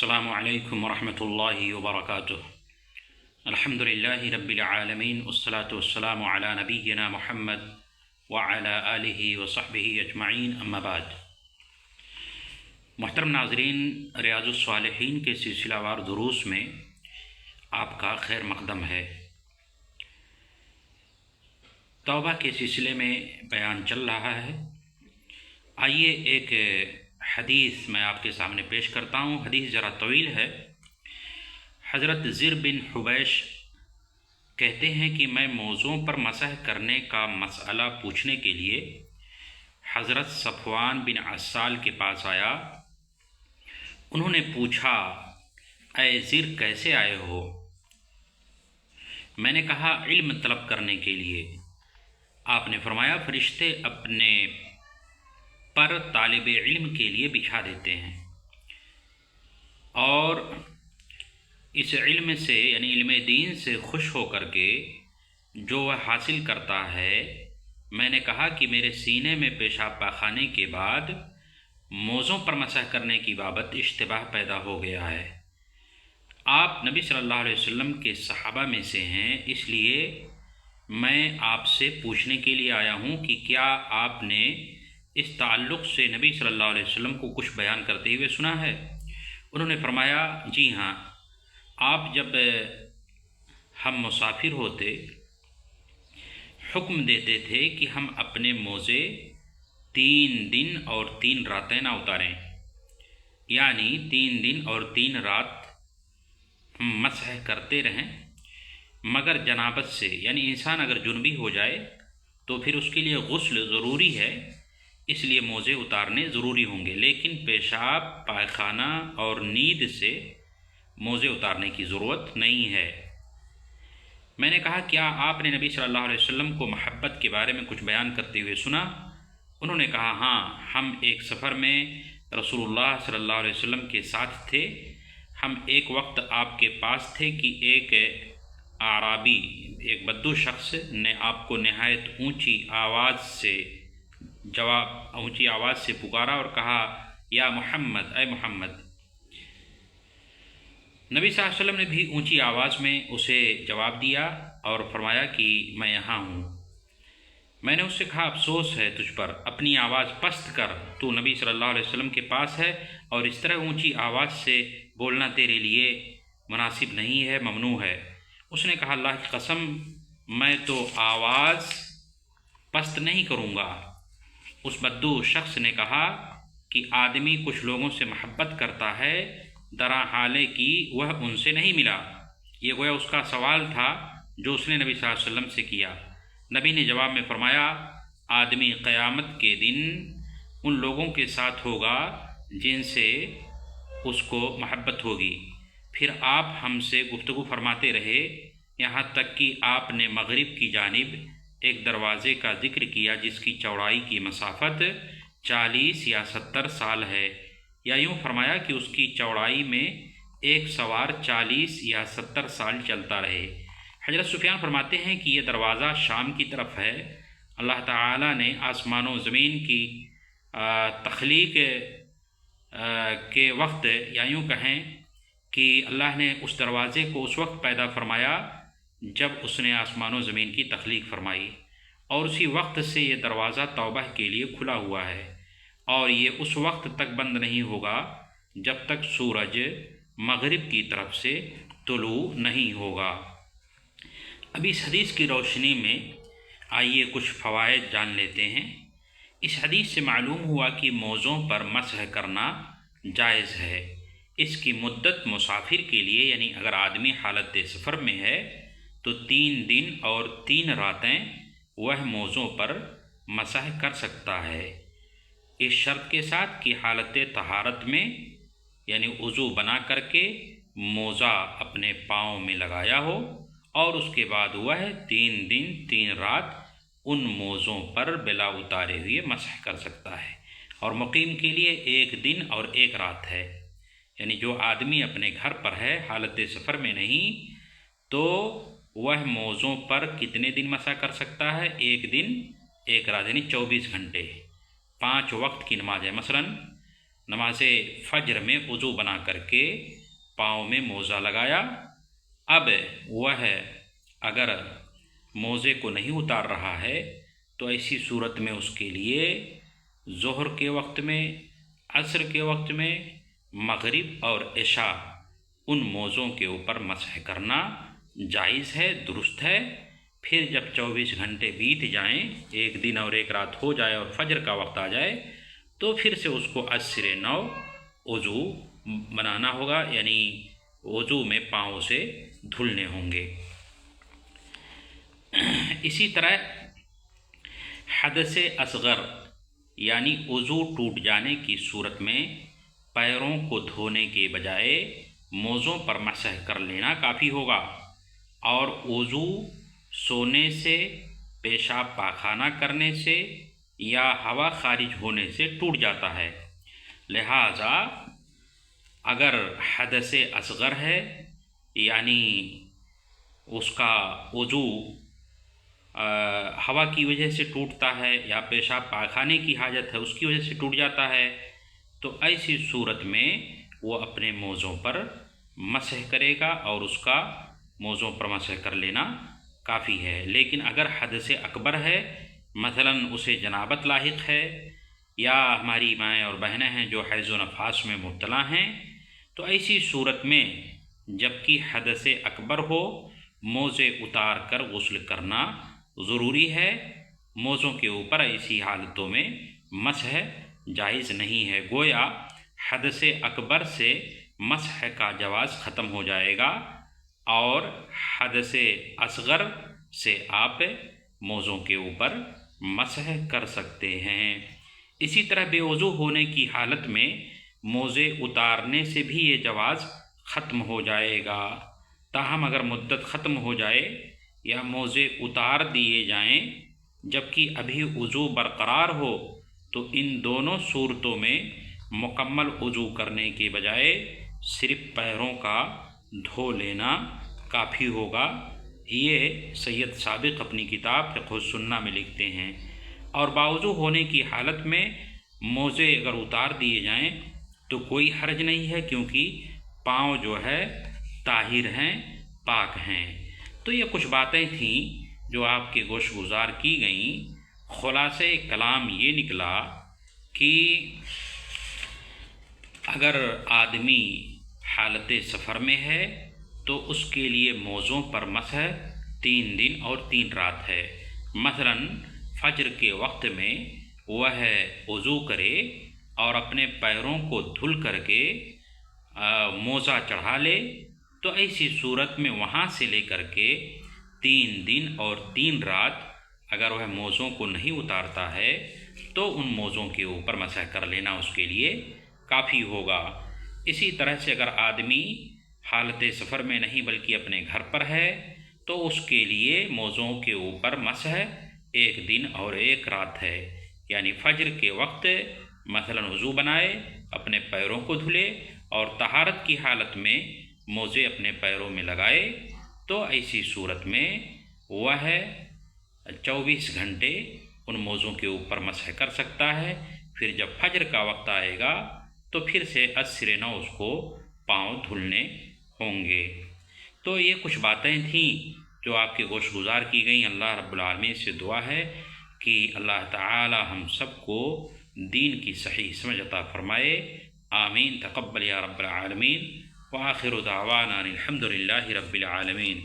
अस्सलामु अलैकुम वरहमतुल्लाहि वबरकातुह। अल्हम्दुलिल्लाहि रब्बिल आलमीन वस्सलातु वस्सलामु अला नबिय्यिना मुहम्मद व अला आलिहि व सहबिहि अजमईन, अम्मा बाद। मोहतरम नाज़रीन, रियाज़ुस्सालिहीन के सिलसिलावार दुरूस में आपका खैर मक़दम है। तौबा के सिलसिले में बयान चल रहा है। आइए एक हदीस मैं आपके सामने पेश करता हूँ। हदीस ज़रा तवील है। हज़रत ज़िर बिन हुबैश कहते हैं कि मैं मौज़ों पर मसह करने का मसला पूछने के लिए हज़रत सफ़वान बिन अस्साल के पास आया। उन्होंने पूछा, ऐ ज़िर कैसे आए हो? मैंने कहा, इल्म तलब करने के लिए। आपने फरमाया, फरिश्ते अपने पर तालिब इल्म के लिए बिछा देते हैं और इस इल्म से यानी इल्म दीन से खुश होकर के जो वह हासिल करता है। मैंने कहा कि मेरे सीने में पेशाब पाखाने के बाद मौज़ों पर मसह करने की बाबत इश्तिबाह पैदा हो गया है। आप नबी सल्लल्लाहु अलैहि वसल्लम के सहाबा में से हैं, इसलिए मैं आपसे पूछने के लिए आया हूँ कि क्या आपने इस ताल्लुक़ से नबी सल्लल्लाहु अलैहि वसल्लम को कुछ बयान करते हुए सुना है? उन्होंने फरमाया, जी हाँ, आप जब हम मुसाफिर होते हुक्म देते थे कि हम अपने मोज़े 3 दिन और 3 रातें ना उतारें, यानी 3 दिन और 3 रात हम मसह करते रहें, मगर जनाबत से, यानी इंसान अगर जुनबी हो जाए तो फिर उसके लिए गुस्ल ज़रूरी है, इसलिए मोज़े उतारने ज़रूरी होंगे, लेकिन पेशाब पायखाना और नींद से मोज़े उतारने की ज़रूरत नहीं है। मैंने कहा, क्या आपने नबी सल्लल्लाहु अलैहि वसल्लम को महब्बत के बारे में कुछ बयान करते हुए सुना? उन्होंने कहा, हाँ, हम एक सफ़र में रसूलुल्लाह सल्लल्लाहु अलैहि वसल्लम के साथ थे। हम एक वक्त आपके पास थे कि एक आराबी, एक बद्दू शख्स ने आपको नहायत ऊंची आवाज़ से पुकारा और कहा, या मोहम्मद, ऐ मोहम्मद। नबी सल्लल्लाहु अलैहि वसल्लम ने भी ऊंची आवाज़ में उसे जवाब दिया और फरमाया कि मैं यहाँ हूँ। मैंने उससे कहा, अफसोस है तुझ पर, अपनी आवाज़ पस्त कर, तू नबी सल्लल्लाहु अलैहि वसल्लम के पास है और इस तरह ऊंची आवाज़ से बोलना तेरे लिए मुनासिब नहीं है, ममनू है। उसने कहा, अल्लाह की कसम, मैं तो आवाज़ पस्त नहीं करूँगा। उस बद्दू शख्स ने कहा कि आदमी कुछ लोगों से मोहब्बत करता है, दरा हाले कि वह उनसे नहीं मिला। ये गोया उसका सवाल था जो उसने नबी सल्लल्लाहु अलैहि वसल्लम से किया। नबी ने जवाब में फरमाया, आदमी क़यामत के दिन उन लोगों के साथ होगा जिनसे उसको मोहब्बत होगी। फिर आप हमसे गुफ्तगू फरमाते रहे, यहाँ तक कि आपने मगरिब की जानिब एक दरवाज़े का जिक्र किया जिसकी चौड़ाई की मसाफत 40 या 70 साल है, या यूँ फरमाया कि उसकी चौड़ाई में एक सवार 40 या 70 साल चलता रहे। हज़रत सुफियान फरमाते हैं कि यह दरवाज़ा शाम की तरफ है। अल्लाह ताला ने आसमानों ज़मीन की तख्लीक के वक्त, या यूँ कहें कि अल्लाह ने उस दरवाज़े को उस वक्त पैदा फरमाया जब उसने आसमानों ज़मीन की तख्लीक फरमाई, और उसी वक्त से ये दरवाज़ा तौबा के लिए खुला हुआ है, और ये उस वक्त तक बंद नहीं होगा जब तक सूरज मगरिब की तरफ से तुलू नहीं होगा। अब इस हदीस की रोशनी में आइए कुछ फ़वाइद जान लेते हैं। इस हदीस से मालूम हुआ कि मौज़ों पर मसह करना जायज़ है। इसकी मुद्दत मुसाफिर के लिए, यानी अगर आदमी हालत सफ़र में है तो 3 दिन और 3 रातें वह मौज़ों पर मसह कर सकता है, इस शर्त के साथ कि हालत तहारत में, यानी वज़ू बना करके मोज़ा अपने पाँव में लगाया हो और उसके बाद वह 3 दिन 3 रात उन मौज़ों पर बिला उतारे हुए मसह कर सकता है। और मुकीम के लिए 1 दिन और 1 रात है, यानी जो आदमी अपने घर पर है, हालत सफ़र में नहीं, तो वह मौज़ों पर कितने दिन मसह कर सकता है? 1 दिन 1 रात, यानी 24 घंटे, 5 वक्त की नमाज है। मसलन نماز فجر میں وضو بنا کر کے پاؤں میں موزہ لگایا۔ اب وہ اگر موزے کو نہیں اتار رہا ہے تو ایسی صورت میں اس کے لیے ظہر کے وقت میں، عصر کے وقت میں، مغرب اور عشاء ان موزوں کے اوپر مسح کرنا جائز ہے، درست ہے۔ پھر جب 24 گھنٹے بیت جائیں، ایک دن اور ایک رات ہو جائے اور فجر کا وقت آ جائے تو پھر سے اس کو از سر نو وضو بنانا ہوگا، یعنی وضو میں پاؤں سے دھلنے ہوں گے۔ اسی طرح حدث اصغر یعنی وضو ٹوٹ جانے کی صورت میں پیروں کو دھونے کے بجائے موزوں پر مسح کر لینا کافی ہوگا، اور وضو سونے سے، پیشاب پاخانہ کرنے سے یا ہوا خارج ہونے سے ٹوٹ جاتا ہے۔ لہٰذا اگر حدث اصغر ہے یعنی اس کا وضو ہوا کی وجہ سے ٹوٹتا ہے یا پیشاب پاخانے کی حاجت ہے اس کی وجہ سے ٹوٹ جاتا ہے، تو ایسی صورت میں وہ اپنے موزوں پر مسح کرے گا اور اس کا موزوں پر مسح کر لینا کافی ہے۔ لیکن اگر حدث اکبر ہے، مثلاً اسے جنابت لاحق ہے، یا ہماری مائیں اور بہنیں ہیں جو حیض و نفاس میں مبتلا ہیں، تو ایسی صورت میں جبکہ حدث اکبر ہو، موزے اتار کر غسل کرنا ضروری ہے۔ موزوں کے اوپر ایسی حالتوں میں مسح جائز نہیں ہے، گویا حدث اکبر سے مسح کا جواز ختم ہو جائے گا اور حدث اصغر سے آپ موزوں کے اوپر مسح کر سکتے ہیں۔ اسی طرح بے وضو ہونے کی حالت میں موزے اتارنے سے بھی یہ جواز ختم ہو جائے گا، تاہم اگر مدت ختم ہو جائے یا موزے اتار دیے جائیں جبکہ ابھی وضو برقرار ہو تو ان دونوں صورتوں میں مکمل وضو کرنے کے بجائے صرف پیروں کا دھو لینا کافی ہوگا۔ یہ سید سابق اپنی کتاب فقہ السنہ میں لکھتے ہیں۔ اور باوضو ہونے کی حالت میں موزے اگر اتار دیے جائیں تو کوئی حرج نہیں ہے، کیونکہ پاؤں جو ہے طاہر ہیں، پاک ہیں۔ تو یہ کچھ باتیں تھیں جو آپ کے گوش گزار کی گئیں۔ خلاصہ کلام یہ نکلا کہ اگر آدمی حالت سفر میں ہے تو اس کے لیے موزوں پر مسح 3 دن اور 3 رات ہے۔ مثلاً فجر کے وقت میں وہ وضو کرے اور اپنے پیروں کو دھل کر کے موزہ چڑھا لے، تو ایسی صورت میں وہاں سے لے کر کے 3 دن اور 3 رات اگر وہ موزوں کو نہیں اتارتا ہے تو ان موزوں کے اوپر مسح کر لینا اس کے لیے کافی ہوگا۔ اسی طرح سے اگر آدمی حالت سفر میں نہیں بلکہ اپنے گھر پر ہے تو اس کے لیے موزوں کے اوپر مسح 1 دن اور 1 رات ہے، یعنی فجر کے وقت مثلاً وضو بنائے، اپنے پیروں کو دھلے اور طہارت کی حالت میں موزے اپنے پیروں میں لگائے، تو ایسی صورت میں وہ 24 گھنٹے ان موزوں کے اوپر مسح کر سکتا ہے۔ پھر جب فجر کا وقت آئے گا تو پھر سے از سر نو اس کو پاؤں دھلنے ہوں گے۔ تو یہ کچھ باتیں تھیں جو آپ کے گوش گزار کی گئیں۔ اللہ رب العالمین سے دعا ہے کہ اللہ تعالی ہم سب کو دین کی صحیح سمجھ عطا فرمائے۔ آمین، تقبل یا رب العالمین، وآخر دعوانا الحمد للہ رب العالمین۔